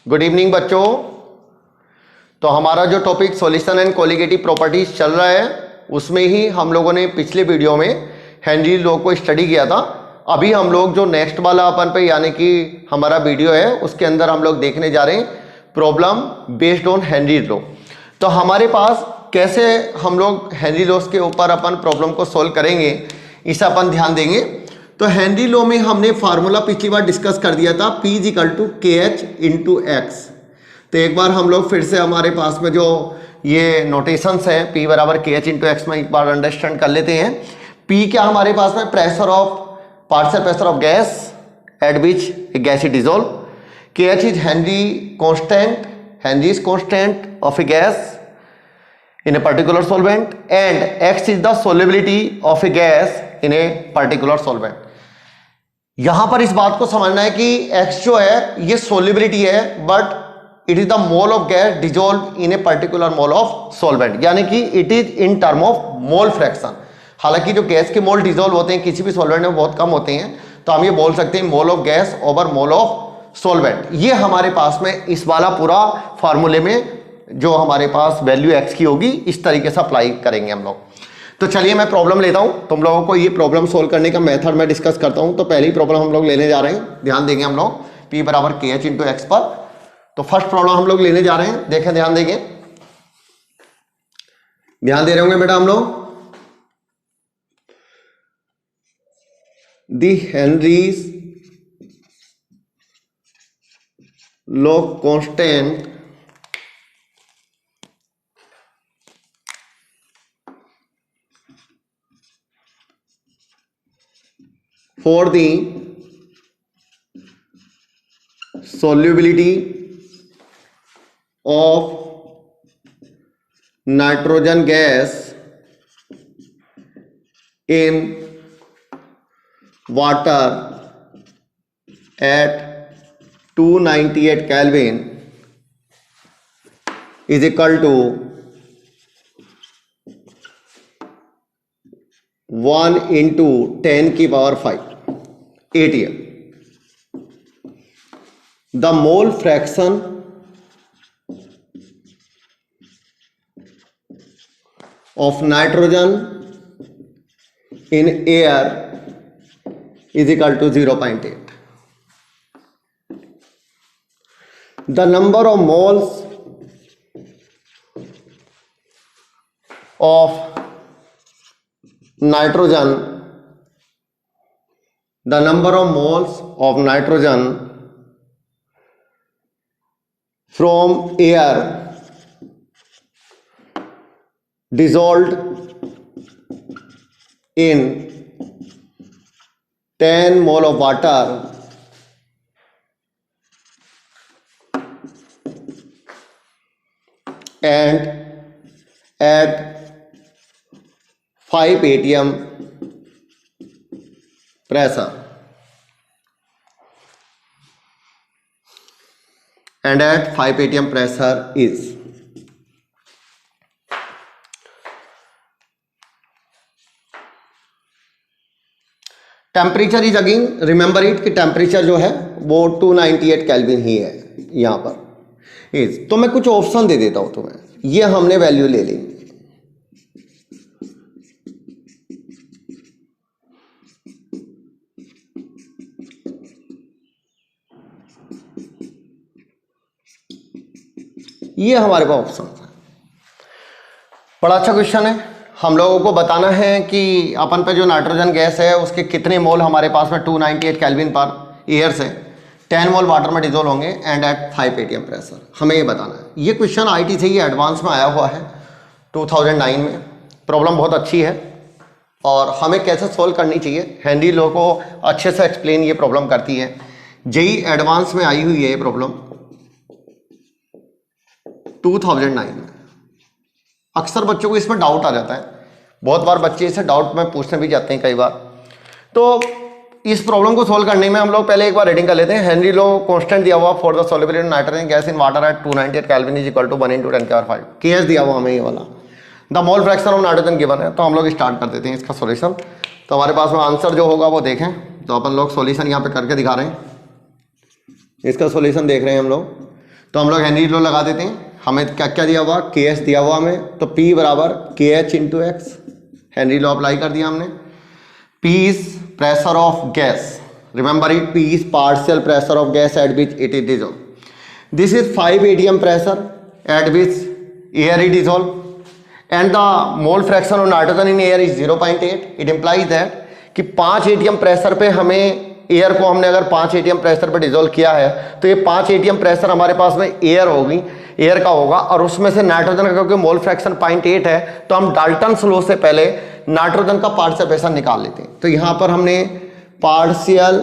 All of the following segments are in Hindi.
गुड इवनिंग बच्चों। तो हमारा जो topic solution and colligative properties चल रहा है उसमें ही हम लोगों ने पिछले वीडियो में हेनरी लॉ को स्टडी किया था। अभी हम लोग जो नेक्स्ट वाला अपन पे यानी कि हमारा वीडियो है उसके अंदर हम लोग देखने जा रहे हैं problem based on Henry law. तो हमारे पास कैसे हम लोग हेनरी लॉ के ऊपर अपन प्रॉब्लम को सोल्व करेंगे इसे अपन ध्यान देंगे। तो हेनरी लॉ में हमने फार्मूला पिछली बार डिस्कस कर दिया था P = KH × X। तो एक बार हम लोग फिर से हमारे पास में जो ये नोटेशंस है P = KH × X में एक बार अंडरस्टैंड कर लेते हैं। P क्या हमारे पास में partial pressure of gas at which gas is dissolve. KH is Henry constant of A gas in a particular solvent and X is the solubility of a gas in a particular solvent। यहां पर इस बात को समझना है कि X जो है ये solubility है but it is the mole of gas dissolve in a particular mole of solvent, यानी कि it is in term of mole fraction. हालांकि जो गैस के मोल डिजोल्व होते हैं किसी भी सॉल्वेंट में बहुत कम होते हैं, तो हम ये बोल सकते हैं मोल of gas over mole of solvent. ये हमारे पास में इस वाला पूरा फार्मूले में जो हमारे पास वैल्यू एक्स की होगी इस तरीके से अप्लाई करेंगे हम लोग। तो चलिए मैं प्रॉब्लम लेता हूं, तुम लोगों को ये प्रॉब्लम सोल्व करने का मेथड मैं डिस्कस करता हूं। तो पहली प्रॉब्लम हम लोग लेने जा रहे हैं, ध्यान देंगे हम लोग P = KH × X पर। तो फर्स्ट प्रॉब्लम हम लोग लेने जा रहे हैं, देखें ध्यान देंगे, ध्यान दे रहे होंगे बेटा हम लोग। The Henry's law constant for the solubility of nitrogen gas in water at 298 Kelvin is equal to 1 × 10⁵ ATM। The mole fraction of nitrogen in air is equal to 0.8। The number of moles of nitrogen, the number of moles of nitrogen from air dissolved in 10 mole of water and at 5 atm pressure and at 5 atm pressure is। Temperature is again remember it कि टेम्परेचर जो है वो 298 केल्विन ही है यहां पर इज। तो मैं कुछ ऑप्शन दे देता हूं तुम्हें, ये हमने वैल्यू ले ली। ये हमारे पास ऑप्शन है, बड़ा अच्छा क्वेश्चन है। हम लोगों को बताना है कि अपन पे जो नाइट्रोजन गैस है उसके कितने मोल हमारे पास में 298 केल्विन पर एयर से 10 मोल वाटर में डिजोल्व होंगे एंड एट 5 atm प्रेशर, हमें ये बताना है। ये क्वेश्चन IIT से ही एडवांस में आया हुआ है 2009 में। प्रॉब्लम बहुत अच्छी है और हमें कैसे सोल्व करनी चाहिए, हेनरी लॉ को अच्छे से एक्सप्लेन ये प्रॉब्लम करती है। जेई एडवांस में आई हुई है ये प्रॉब्लम 2009 में। अक्सर बच्चों को इसमें डाउट आ जाता है, बहुत बार बच्चे इसे डाउट में पूछने भी जाते हैं कई बार। तो इस प्रॉब्लम को सोल्व करने में हम लोग पहले एक बार रीडिंग कर लेते हैं। हेनरी लॉ कांस्टेंट दिया हुआ for the solubility of nitrogen gas in water at 298 kelvin is equal to 1 × 10⁵ KS दिया हुआ हमें ये वाला। The mole fraction of nitrogen given है। तो हम लोग स्टार्ट कर देते हैं इसका सॉल्यूशन। तो हमारे पास में आंसर जो होगा वो देखें। तो अपन लोग सॉल्यूशन यहाँ पे करके दिखा रहे हैं, इसका सॉल्यूशन देख रहे हैं हम लोग। तो हम लोग हेनरी लॉ लगा देते हैं। हमें क्या क्या दिया हुआ, के एच दिया हुआ हमें, तो P बराबर के H into x, Henry law apply कर दिया हमने। P is pressure of gas, remember it, P is partial pressure of gas at which it is dissolve. This is 5 atm pressure at which air is dissolve and the mole fraction of nitrogen in air is 0.8। It implies that कि 5 atm प्रेशर पे हमें एयर को हमने अगर 5 atm प्रेशर पे डिजोल्व किया है तो ये 5 atm प्रेशर हमारे पास में एयर होगी, एयर का होगा, और उसमें से नाइट्रोजन का क्योंकि मोल फ्रैक्शन 0.8 है तो हम डाल्टन्स लॉ से पहले नाइट्रोजन का पार्शियल प्रेशर निकाल लेते हैं। तो यहां पर हमने partial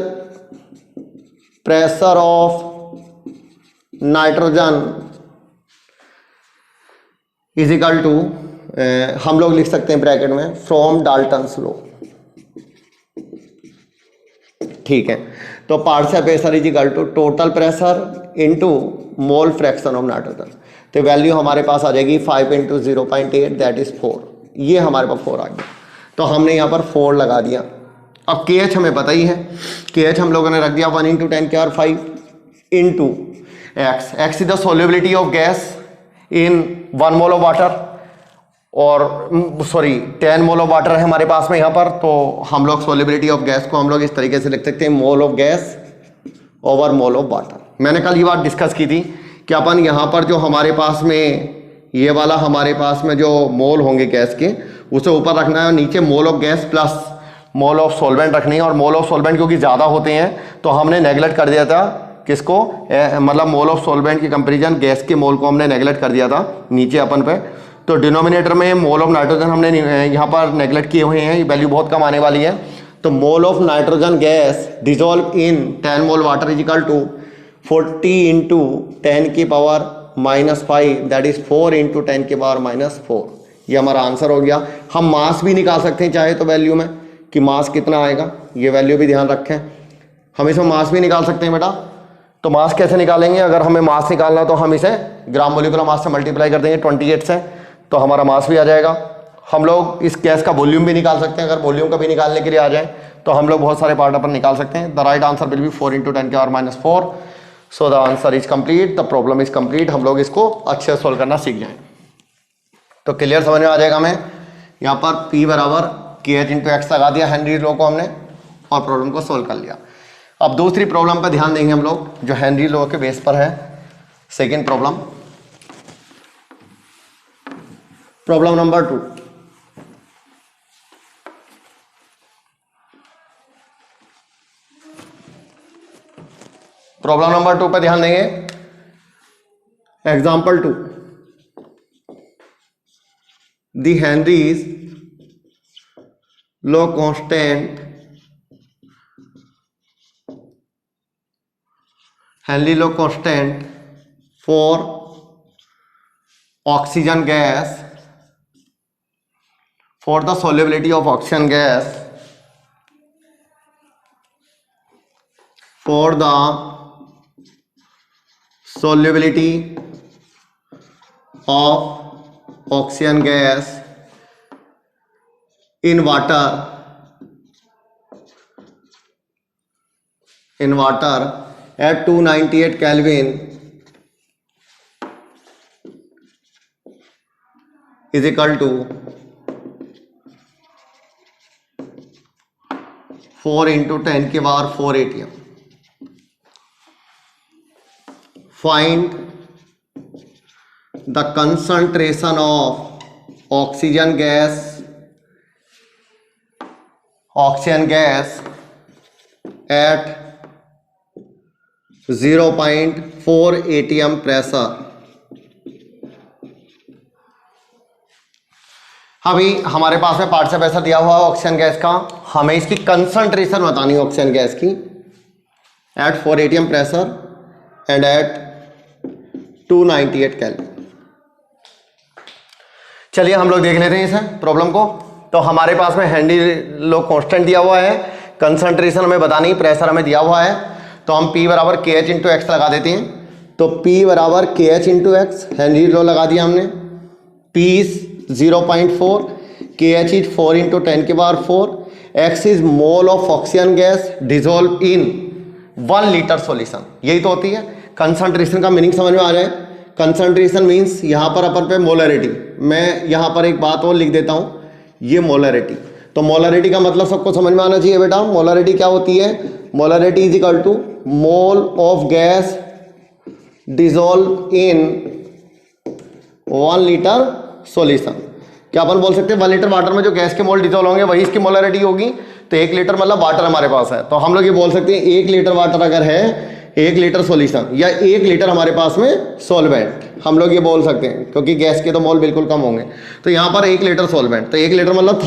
pressure of nitrogen is equal to, हम लोग लिख सकते हैं ब्रैकेट में, फ्रॉम डाल्टन्स लॉ, ठीक है। तो partial pressure is equal to total pressure into mole fraction of nitrogen. तो वैल्यू हमारे पास आ जाएगी 5 इंटू 0.8 दैट इज 4। ये हमारे पास 4 आ गया, तो हमने यहाँ पर 4 लगा दिया। अब के एच हमें पता ही है, के एच हम लोगों ने रख दिया 1 इंटू 10 के power 5 into x. X is the solubility of gas in 1 mole of water, और सॉरी 10 मोल ऑफ वाटर है हमारे पास में यहाँ पर, तो हम लोग सोल्युबिलिटी ऑफ गैस को हम लोग इस तरीके से लिख सकते हैं, मोल of gas over mole of water. मैंने कल ये बात डिस्कस की थी कि अपन यहाँ पर जो हमारे पास में ये वाला हमारे पास में जो मोल होंगे गैस के, उसे ऊपर रखना है और नीचे मोल of gas plus mole of solvent रखनी है। और मोल ऑफ सॉल्वेंट क्योंकि ज़्यादा होते हैं तो हमने नेगलेक्ट कर दिया था किसको, मतलब मोल ऑफ सॉल्वेंट की कंपेरिजन गैस के मोल को हमने नेगलेक्ट कर दिया था नीचे अपन पे। तो डिनोमिनेटर में मोल ऑफ नाइट्रोजन हमने यहाँ पर नेगलेक्ट किए हुए हैं, ये वैल्यू बहुत कम आने वाली है। तो mole of nitrogen gas dissolve in 10 mole water is equal to 40 into 10 की पावर -5 दैट इज 4 इंटू 10 की पावर -4। ये हमारा आंसर हो गया। हम मास भी निकाल सकते हैं चाहे तो वैल्यू में कि मास कितना आएगा, ये वैल्यू भी ध्यान रखें। हम इसमें मास भी निकाल सकते हैं बेटा। तो मास कैसे निकालेंगे, अगर हमें मास निकालना तो हम इसे ग्राम मोलिकुलर मास से मल्टीप्लाई कर देंगे 28 से, तो हमारा मास भी आ जाएगा। हम लोग इस गैस का वॉल्यूम भी निकाल सकते हैं, अगर वॉल्यूम का भी निकालने के लिए आ जाए तो हम लोग बहुत सारे पार्ट अपन निकाल सकते हैं। The right answer will be 4 into 10 की power -4। So the answer is complete, the problem is complete. हम लोग इसको अच्छे से सोल्व करना सीख जाएं तो क्लियर समझ में आ जाएगा। हमें यहाँ पर P बराबर के एच इंटू एक्स लगा दिया हेनरी लॉ को हमने, और प्रॉब्लम को सोल्व कर लिया। अब दूसरी प्रॉब्लम पर ध्यान देंगे हम लोग जो हेनरी लॉ के बेस पर है। Second problem, problem number 2। Problem number 2 पर ध्यान देंगे। Example 2, the Henrys law constant, Henry law constant for oxygen gas, for the solubility of oxygen gas, for the solubility of oxygen gas in water at 298 Kelvin is equal to 4 into 10 की power 4 atm। Find the concentration of oxygen gas at 0.4 atm pressure. अभी हमारे पास में पार्शियल प्रेशर दिया हुआ है ऑक्सीजन गैस का, हमें इसकी कंसंट्रेशन बतानी है ऑक्सीजन गैस की at 4 atm pressure and at 298 kelvin. चलिए हम लोग देख लेते हैं इस प्रॉब्लम को। तो हमारे पास में हेनरी लॉ कांस्टेंट दिया हुआ है, कंसंट्रेशन हमें बतानी, प्रेशर हमें दिया हुआ है, तो हम P बराबर के एच इंटू एक्स लगा देते हैं। तो P बराबर के H into x, Henry law लगा दिया हमने। P इज 0.4, के एच इज 4 इंटू 10 की power 4, x is mole of oxygen gas dissolve in 1 litre solution. यही तो होती है कंसंट्रेशन का मीनिंग समझ में आ जाए। कंसंट्रेशन मीन्स यहाँ पर अपन पे मोलरिटी, मैं यहाँ पर एक बात और लिख देता हूँ, ये मोलरिटी। तो मोलरिटी का मतलब सबको समझ में आना चाहिए बेटा। मोलरिटी क्या होती है? Molarity is equal to mole of gas dissolve in 1 litre solution. क्या अपन बोल सकते हैं 1 लीटर वाटर में जो गैस के मोल डिजोल्व होंगे वही इसकी मोलरिटी होगी। तो 1 लीटर मतलब वाटर हमारे पास है, तो हम लोग ये बोल सकते हैं 1 लीटर वाटर अगर है, 1 लीटर सॉल्यूशन या 1 लीटर हमारे पास में सॉल्वेंट, हम लोग ये बोल सकते हैं क्योंकि गैस के तो मोल बिल्कुल कम होंगे। तो यहाँ पर 1 लीटर सॉल्वेंट, तो 1 लीटर मतलब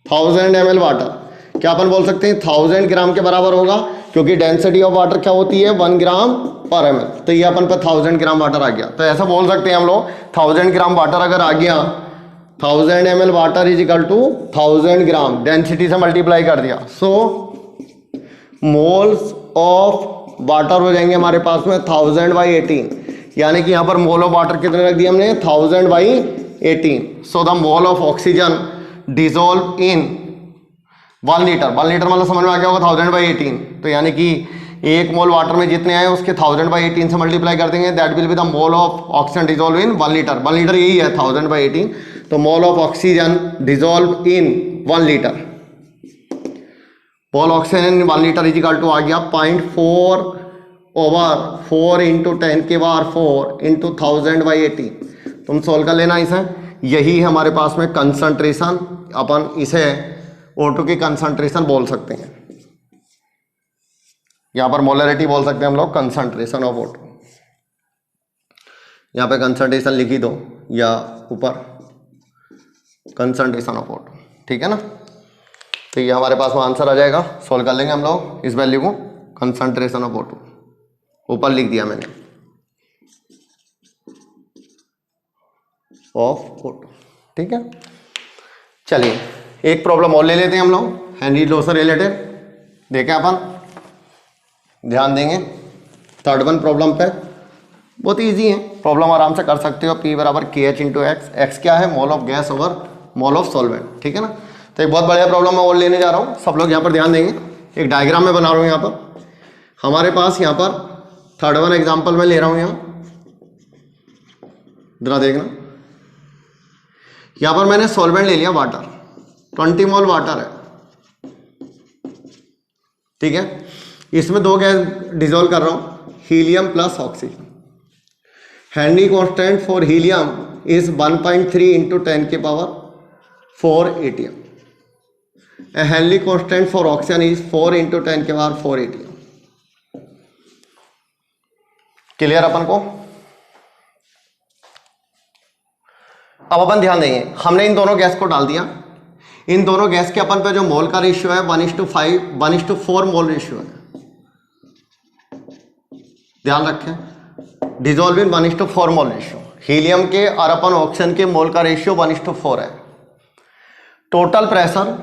1000 ml वाटर। क्या अपन बोल सकते हैं 1000 ग्राम के बराबर होगा, क्योंकि डेंसिटी ऑफ वाटर क्या होती है 1 ग्राम पर ml। तो ये अपन पर 1000 ग्राम वाटर आ गया। तो ऐसा बोल सकते हैं हम लोग 1000 ग्राम वाटर अगर आ गया, 1000 ml water is equal to 1000 gram, density से मल्टीप्लाई कर दिया, सो मोल्स ऑफ वाटर हो जाएंगे हमारे पास में 1000/18, यानी कि यहाँ पर मोल ऑफ वाटर कितने रख दिए हमने 1000/18। So the mole of oxygen dissolve in 1 litre, 1 litre मतलब समझ में आ गया होगा 1000/18। तो यानी कि 1 मोल वाटर में जितने आए उसके 1000/18 से मल्टीप्लाई कर देंगे, that will be the mole of oxygen dissolve in 1 litre. 1 litre यही है 1000/18, तो mole of oxygen dissolve in 1 litre, mole oxygen in 1 litre is equal to आ गया 0.4/4 × 10⁴ × 1000/18। तुम सोल्व कर लेना इसे। यही है हमारे पास में कंसंट्रेशन, अपन इसे O2 की कंसंट्रेशन बोल सकते हैं। यहां पर मोलरिटी बोल सकते हैं हम लोग कंसंट्रेशन ऑफ O2। यहां पे कंसंट्रेशन लिखी दो या ऊपर कंसंट्रेशन ऑफ O2, ठीक है ना। तो ये हमारे पास में आंसर आ जाएगा, सोल्व कर लेंगे हम लोग इस वैल्यू को, कंसंट्रेशन ऑफ O2 ऊपर लिख दिया मैंने ऑफ O2, ठीक है। चलिए एक प्रॉब्लम और ले लेते हैं हम लोग, हेनरी लॉ से रिलेटेड, देखें अपन, ध्यान देंगे 3rd वन प्रॉब्लम पे। बहुत इजी है, प्रॉब्लम आराम से कर सकते हो। P बराबर KH × X, X क्या है मोल of gas over mole of solvent, ठीक है ना। तो एक बहुत बढ़िया प्रॉब्लम मैं और लेने जा रहा हूँ, सब लोग यहाँ पर ध्यान देंगे। एक डायग्राम में बना रहा हूँ यहाँ पर, हमारे पास यहाँ पर 3rd वन एग्जाम्पल में ले रहा हूँ। यहाँ जरा देखना, यहाँ पर मैंने सॉल्वेंट ले लिया वाटर, 20 मोल वाटर है, ठीक है। इसमें 2 गैस डिजोल्व कर रहा हूँ, helium plus oxygen. Henry constant for helium is 1.3 × 10⁴ atm। Henry constant for oxygen is 4 × 10⁴ atm। Clear अपन को? अब अपन ध्यान देंगे, हमने इन दोनों गैस को डाल दिया, इन दोनों गैस के अपन पे जो मोल का रेशियो है 1:4 मोल रेशियो है। ध्यान रखें, dissolve in 1:4 mole ratio. Helium के और अपन ऑक्सीजन के मोल का रेशियो 1:4 है। Total pressure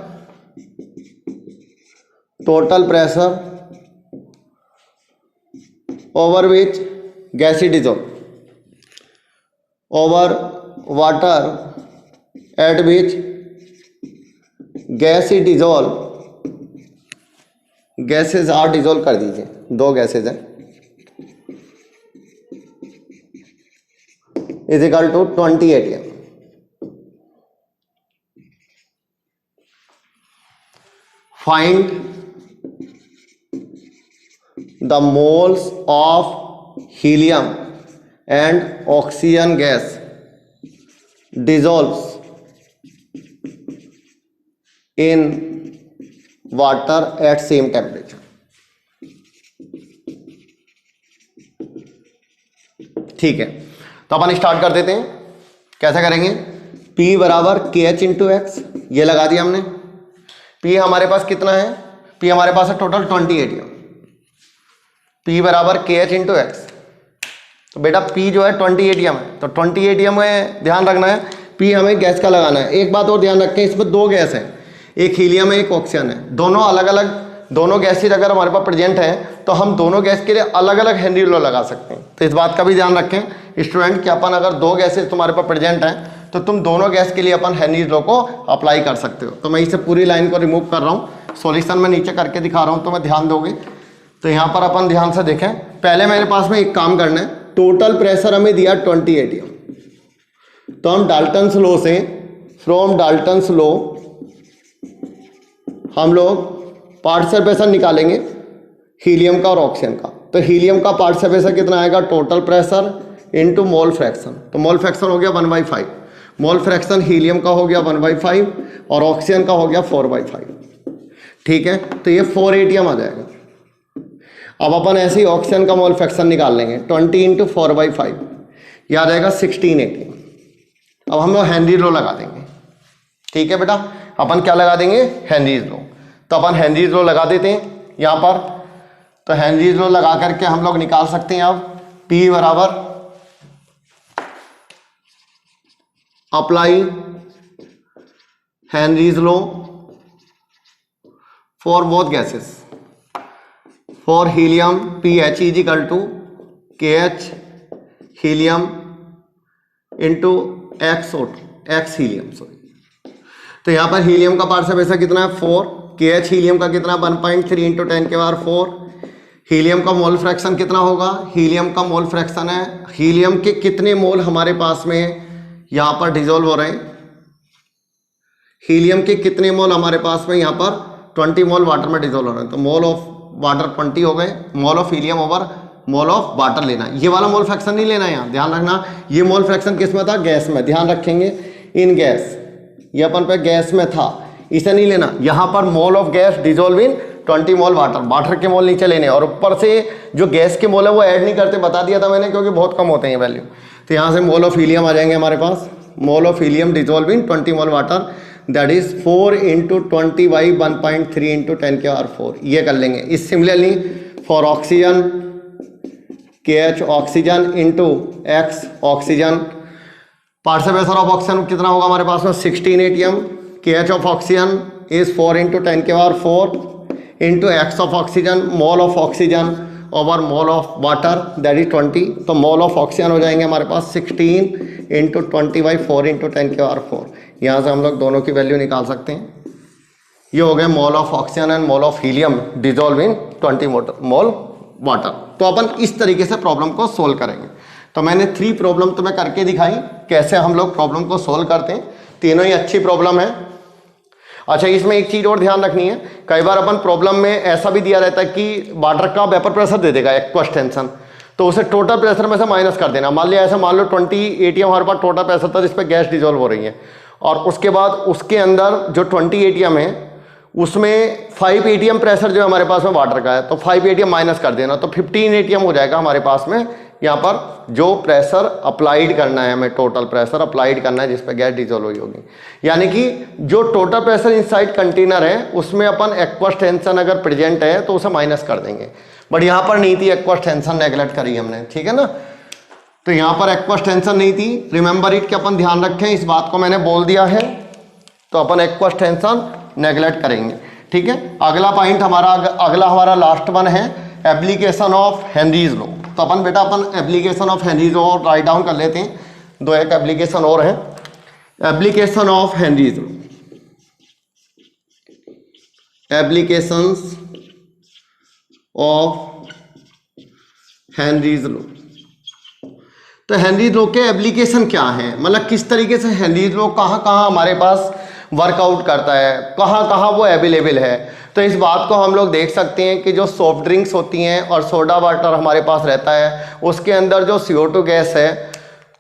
over which gas is dissolve over water at which gas is dissolve, gases are dissolve कर दीजिए, 2 गैसेज हैं, is equal to 20 atm। Find the moles of helium and oxygen gas dissolves in water at same temperature। ठीक है, तो अपन स्टार्ट कर देते हैं। कैसे करेंगे? P बराबर KH × X, ये लगा दिया हमने। P हमारे पास कितना है? P हमारे पास है टोटल 20 atm। P बराबर KH × X, तो बेटा P जो है 20 atm है, तो 20 atm में ध्यान रखना है P हमें गैस का लगाना है। एक बात और ध्यान रखें, इसमें 2 गैस हैं, एक हीलियम है एक ऑक्सीजन है, दोनों अलग अलग, दोनों गैसेज अगर हमारे पास प्रेजेंट है तो हम दोनों गैस के लिए अलग अलग हेनरी लॉ लगा सकते हैं। तो इस बात का भी ध्यान रखें स्टूडेंट कि अपन अगर 2 गैसेज तुम्हारे पास प्रेजेंट हैं तो तुम दोनों गैस के लिए अपन हेनरी लॉ को अप्लाई कर सकते हो। तो मैं इसे पूरी लाइन को रिमूव कर रहा हूँ, सॉल्यूशन में नीचे करके दिखा रहा हूँ, तो मैं ध्यान दोगे तो यहां पर अपन ध्यान से देखें, पहले मेरे पास में एक काम करना है, टोटल प्रेशर हमें दिया 20 atm, तो हम डाल्टन्स लॉ से, फ्रॉम डाल्टन्स लॉ हम लोग पार्शियल प्रेशर निकालेंगे हीलियम का और ऑक्सीजन का। तो हीलियम का पार्शियल प्रेशर कितना आएगा, total pressure into mole fraction, तो मोल फ्रैक्शन हो गया 1/5, मोल फ्रैक्शन हीलियम का हो गया 1/5 और ऑक्सीजन का हो गया 4/5। ठीक है, तो ये 4 atm आ जाएगा। अब अपन ऐसे ही ऑक्सीजन का मोल फ्रैक्शन निकाल लेंगे, 20 × 4/5, ये आ जाएगा 16 atm। अब हम लोग हेनरीज लॉ लगा देंगे। ठीक है बेटा, अपन क्या लगा देंगे, हेनरीज लॉ। तो अपन हेनरीज लॉ लगा देते हैं यहाँ पर। तो हेनरीज लॉ लगा करके हम लोग निकाल सकते हैं अब P बराबर apply Henry's law for both gases, for helium PH is equal to KH helium into x helium, sorry. तो यहाँ पर हीलियम का पार्शियल प्रेशर कितना है 4, KH हीलियम का कितना 1.3 × 10⁴। हीलियम का मोल फ्रैक्शन कितना होगा, हीलियम का मोल फ्रैक्शन है, हीलियम के कितने मोल हमारे पास में यहाँ पर डिजोल्व हो रहे हैं, हीलियम के कितने मोल हमारे पास में यहाँ पर 20 मोल वाटर में डिजोल्व हो रहे हैं। तो मोल ऑफ वाटर 20 हो गए, मोल of helium over mole of water लेना। ये वाला मोल फ्रैक्शन नहीं लेना है, यहाँ ध्यान रखना। ये मोल फ्रैक्शन किस में था, गैस में, ध्यान रखेंगे इन गैस, ये अपन पे गैस में था, इसे नहीं लेना। यहाँ पर मोल of gas dissolve in 20 mole water, water के मोल नीचे लेने, और ऊपर से जो गैस के मोल है वो ऐड नहीं करते, बता दिया था मैंने, क्योंकि बहुत कम होते हैं वैल्यू। तो यहाँ से मोल ऑफ हीलियम आ जाएंगे हमारे पास, mole of helium dissolve in 20 mole water, that is 4 × 20/1.3 × 10⁴। ये कर लेंगे। इस similarly for oxygen KH oxygen into x oxygen, partial pressure of oxygen कितना होगा हमारे पास में 16 atm, KH of oxygen is 4 × 10⁴ into x of oxygen, mole of oxygen over mole of water that is 20। तो मोल ऑफ ऑक्सीजन हो जाएंगे हमारे पास 16 × 20/4 × 10⁴। यहाँ से हम लोग दोनों की वैल्यू निकाल सकते हैं। ये हो गए मोल of oxygen and mole of helium dissolve in 20 mole water. तो अपन इस तरीके से प्रॉब्लम को सोल्व करेंगे। तो मैंने 3 प्रॉब्लम तुम्हें करके दिखाई, कैसे हम लोग प्रॉब्लम को सोल्व करते हैं। तीनों ही अच्छी प्रॉब्लम है। अच्छा, इसमें एक चीज और ध्यान रखनी है, कई बार अपन प्रॉब्लम में ऐसा भी दिया रहता है कि वाटर का वेपर प्रेशर दे देगा एक्वस टेंशन, तो उसे टोटल प्रेशर में से माइनस कर देना। मान लिया ऐसा, मान लो 20 atm हमारे पास टोटल प्रेशर था जिस पर गैस डिजोल्व हो रही है, और उसके बाद उसके अंदर जो 20 atm है उसमें 5 atm प्रेशर जो हमारे पास में वाटर का है, तो 5 atm माइनस कर देना, तो 15 atm हो जाएगा हमारे पास में यहाँ पर जो प्रेशर अप्लाइड करना है, हमें टोटल प्रेशर अप्लाइड करना है जिस पे गैस डिजोल्व हुई होगी। यानी कि जो टोटल प्रेशर इनसाइड कंटेनर है उसमें अपन एक्वस टेंशन अगर प्रेजेंट है तो उसे माइनस कर देंगे, बट यहाँ पर नहीं थी, एक्वस टेंशन नेगलेक्ट करी हमने, ठीक है ना। तो यहाँ पर एक्वस टेंशन नहीं थी, रिमेंबर इट कि अपन ध्यान रखें, इस बात को मैंने बोल दिया है, तो अपन एक्वस टेंशन नेगलेक्ट करेंगे, ठीक है। अगला पॉइंट हमारा, अगला हमारा लास्ट वन है एप्लीकेशन ऑफ हेनरीज लॉ। तो अपन बेटा अपन application of Henry's law right down कर लेते हैं, दो एक एप्लीकेशन और है। Application of Henry's law, applications of Henry's law. तो हेनरीज लॉ के एप्लीकेशन क्या है, मतलब किस तरीके से हेनरीज लॉ कहाँ कहाँ हमारे पास वर्कआउट करता है, कहाँ कहाँ वो अवेलेबल है। तो इस बात को हम लोग देख सकते हैं कि जो सॉफ्ट ड्रिंक्स होती हैं और सोडा वाटर हमारे पास रहता है, उसके अंदर जो CO2 गैस है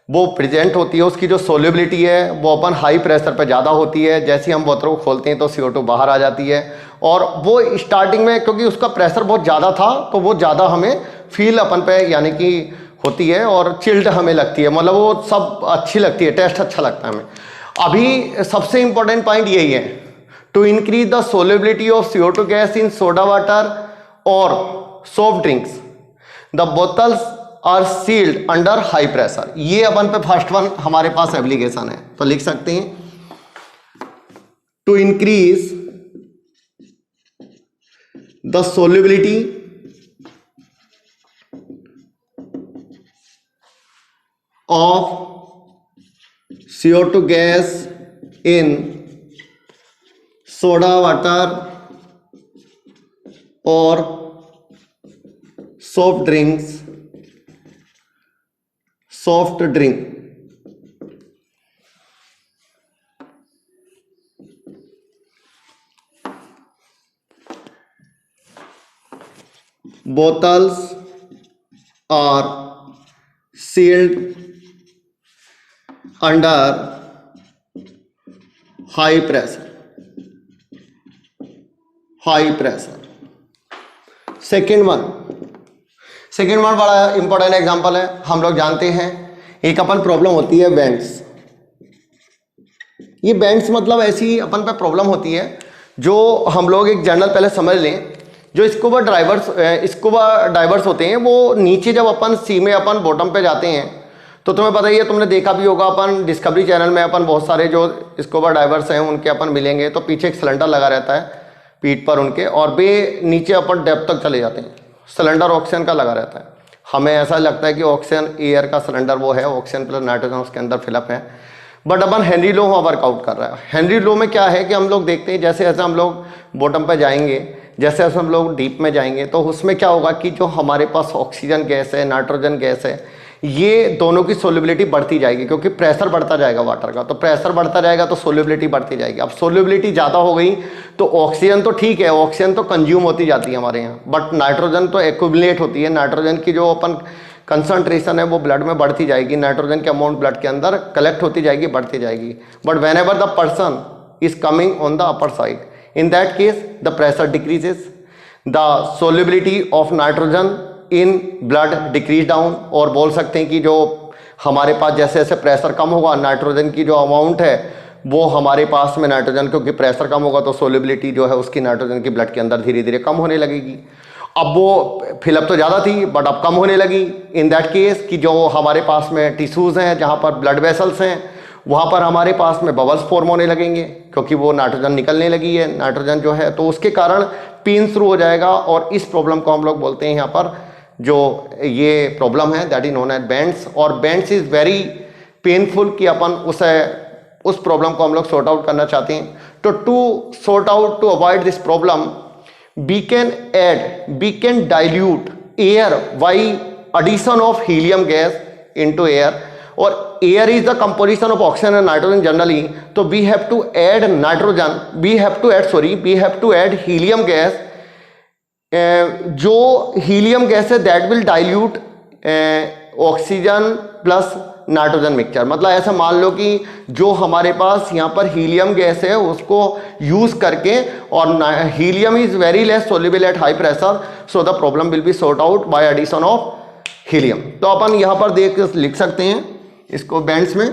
वो प्रेजेंट होती है, उसकी जो सोल्युबिलिटी है वो अपन हाई प्रेशर पे ज़्यादा होती है। जैसे ही हम बोतल को खोलते हैं तो CO2 बाहर आ जाती है, और वो स्टार्टिंग में क्योंकि उसका प्रेशर बहुत ज़्यादा था तो वो ज़्यादा हमें फील अपन पे यानी कि होती है, और चिल्ड हमें लगती है, मतलब वो सब अच्छी लगती है, टेस्ट अच्छा लगता है हमें। अभी सबसे इंपॉर्टेंट पॉइंट यही है, to increase the solubility of CO2 gas in soda water और soft drinks the bottles are sealed under high pressure. ये अपन पे फर्स्ट वन हमारे पास एप्लीकेशन है, तो लिख सकते हैं to increase the solubility of CO2 gas in soda water or soft drinks, soft drink, bottles are sealed under high pressure, high pressure. Second one बड़ा इंपॉर्टेंट एग्जांपल है, हम लोग जानते हैं एक अपन प्रॉब्लम होती है बेंड्स। ये बेंड्स मतलब ऐसी अपन पे प्रॉब्लम होती है जो हम लोग एक जनरल पहले समझ लें। जो स्कूबा डाइवर्स होते हैं वो नीचे जब अपन सी में अपन बॉटम पे जाते हैं तो तुम्हें पता ही है, तुमने देखा भी होगा, अपन डिस्कवरी चैनल में अपन बहुत सारे जो स्कूबा डाइवर्स हैं उनके अपन मिलेंगे तो पीछे एक सिलेंडर लगा रहता है पीठ पर उनके, और वे नीचे अपन डेप्थ तक चले जाते हैं। सिलेंडर ऑक्सीजन का लगा रहता है, हमें ऐसा लगता है कि ऑक्सीजन एयर का सिलेंडर वो है, ऑक्सीजन प्लस नाइट्रोजन उसके अंदर फिलअप है, बट अपन हेनरी लो वहाँ वर्कआउट कर रहा है। हेनरी लो में क्या है कि हम लोग देखते हैं जैसे जैसे हम लोग बॉटम पर जाएंगे, जैसे जैसे हम लोग डीप में जाएंगे तो उसमें क्या होगा कि जो हमारे पास ऑक्सीजन गैस है, नाइट्रोजन गैस है, ये दोनों की सोल्युबिलिटी बढ़ती जाएगी क्योंकि प्रेशर बढ़ता जाएगा वाटर का, तो प्रेशर बढ़ता जाएगा तो सोल्युबिलिटी बढ़ती जाएगी। अब सोल्युबिलिटी ज़्यादा हो गई तो ऑक्सीजन तो ठीक है, ऑक्सीजन तो कंज्यूम होती जाती है हमारे यहाँ, बट नाइट्रोजन तो एक्यूमुलेट होती है। नाइट्रोजन की जो अपन कंसंट्रेशन है वो ब्लड में बढ़ती जाएगी, नाइट्रोजन की अमाउंट ब्लड के अंदर कलेक्ट होती जाएगी, बढ़ती जाएगी। But when ever the person is coming on the upper side, in that case the pressure decreases, the solubility of nitrogen in blood decrease down, और बोल सकते हैं कि जो हमारे पास जैसे जैसे प्रेशर कम होगा नाइट्रोजन की जो अमाउंट है वो हमारे पास में नाइट्रोजन, क्योंकि प्रेशर कम होगा तो सोल्युबिलिटी जो है उसकी नाइट्रोजन की ब्लड के अंदर धीरे धीरे कम होने लगेगी। अब वो फिलअप तो ज़्यादा थी बट अब कम होने लगी। इन दैट केस कि जो हमारे पास में टिश्यूज़ हैं जहाँ पर ब्लड वेसल्स हैं वहाँ पर हमारे पास में बबल्स फॉर्म होने लगेंगे क्योंकि वो नाइट्रोजन निकलने लगी है, नाइट्रोजन जो है, तो उसके कारण पीन शुरू हो जाएगा। और इस प्रॉब्लम को हम लोग बोलते हैं यहाँ पर जो ये प्रॉब्लम है that is known as bends, और बेंड्स इज वेरी पेनफुल कि अपन उस प्रॉब्लम को हम लोग सॉर्ट आउट करना चाहते हैं। तो to sort out, to avoid this problem we can dilute air by addition of helium gas into air, or air is the composition of oxygen and nitrogen generally, so we have to add helium gas, जो हीलियम गैस है that will dilute oxygen plus nitrogen mixture. मतलब ऐसा मान लो कि जो हमारे पास यहाँ पर हीलियम गैस है उसको यूज करके, और helium is very less soluble at high pressure, so the problem will be sort out by addition of helium. तो अपन यहाँ पर लिख सकते हैं इसको बैंड्स में,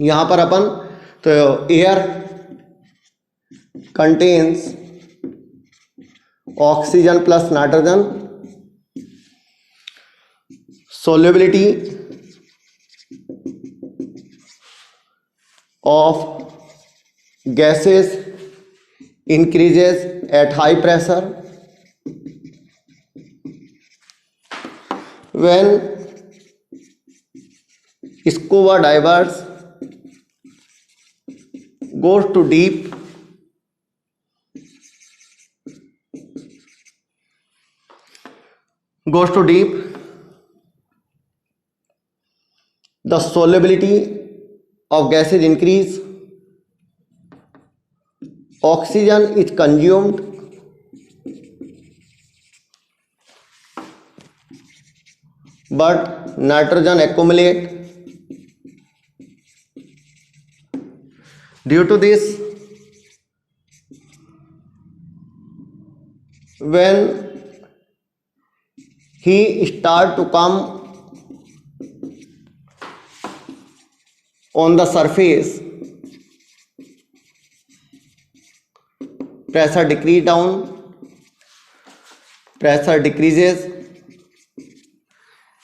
यहाँ पर अपन तो air contains oxygen plus nitrogen, solubility of gases increases at high pressure when scuba divers goes to deep, the solubility of gases increase, oxygen is consumed, but nitrogen accumulate. Due to this, when he start to come on the surface, pressure decreases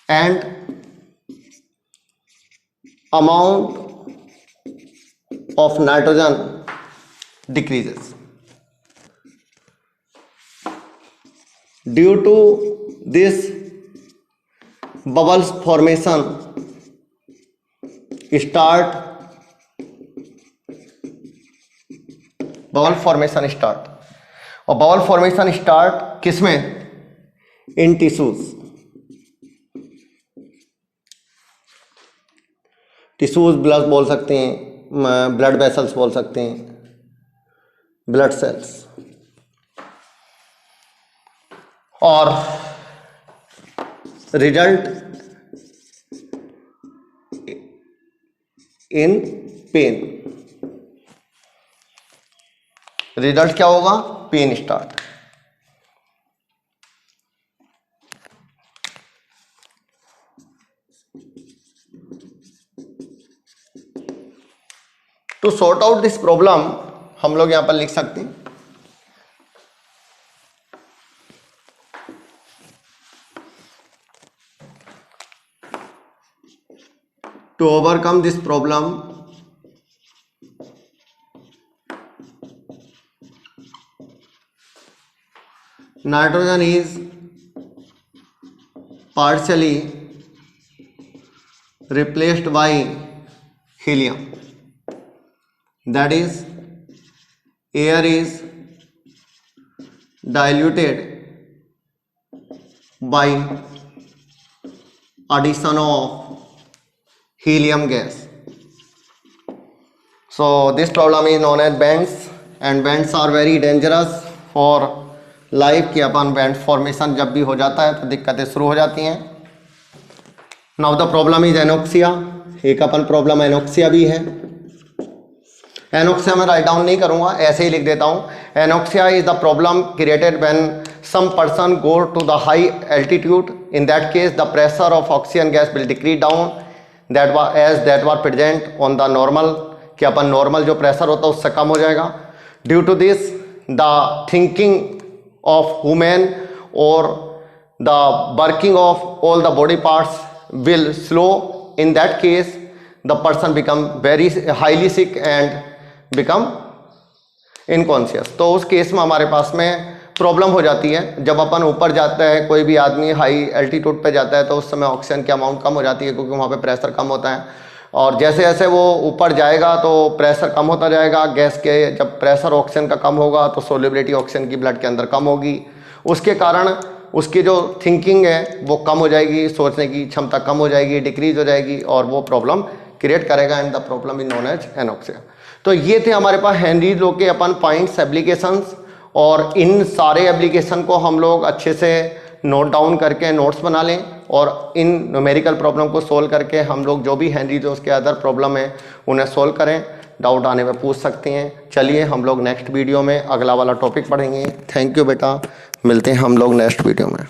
and amount of nitrogen decreases. Due to this, bubbles formation start, और बबल फॉर्मेशन स्टार्ट किसमें? इन टिश्यूज, टिश्यूज ब्लड बोल सकते हैं, ब्लड वेसल्स बोल सकते हैं, ब्लड सेल्स, और रिजल्ट इन पेन। रिजल्ट क्या होगा? Pain start. To sort out this problem हम लोग यहां पर लिख सकते हैं to overcome this problem nitrogen is partially replaced by helium, that is air is diluted by addition of helium gas. So this problem is known as bends, and bends are very dangerous for life की। अपन बैंड फॉर्मेशन जब भी हो जाता है तो दिक्कतें शुरू हो जाती हैं। Now the problem is anoxia. एक अपन प्रॉब्लम एनोक्सिया भी है। एनोक्सिया मैं राइट डाउन नहीं करूंगा, ऐसे ही लिख देता हूं। Anoxia is the problem created when some person go to the high altitude. In that case the pressure of oxygen gas will decrease down that were present on the normal, कि अपन नॉर्मल जो प्रेशर होता है उससे कम हो जाएगा। Due to this the thinking of human or the working of all the body parts will slow. In that case the person become very highly sick and become unconscious. तो उस केस में हमारे पास में प्रॉब्लम हो जाती है। जब अपन ऊपर जाता है, कोई भी आदमी हाई एल्टीट्यूड पे जाता है तो उस समय ऑक्सीजन की अमाउंट कम हो जाती है, क्योंकि वहाँ पे प्रेशर कम होता है। और जैसे जैसे वो ऊपर जाएगा तो प्रेशर कम होता जाएगा गैस के। जब प्रेशर ऑक्सीजन का कम होगा तो सोल्युबिलिटी ऑक्सीजन की ब्लड के अंदर कम होगी। उसके कारण उसकी जो थिंकिंग है वो कम हो जाएगी, सोचने की क्षमता कम हो जाएगी, डिक्रीज हो जाएगी, और वो प्रॉब्लम क्रिएट करेगा। And the problem is known as anoxia. तो ये थे हमारे पास हेनरी लो के अपन पॉइंट्स, एप्लीकेशंस, और इन सारे एप्लीकेशन को हम लोग अच्छे से नोट डाउन करके नोट्स बना लें, और इन न्यूमेरिकल प्रॉब्लम को सोल्व करके हम लोग जो भी हेनरी जो उसके अदर प्रॉब्लम है उन्हें सोल्व करें। डाउट आने में पूछ सकते हैं। चलिए हम लोग नेक्स्ट वीडियो में अगला वाला टॉपिक पढ़ेंगे। थैंक यू बेटा, मिलते हैं हम लोग नेक्स्ट वीडियो में।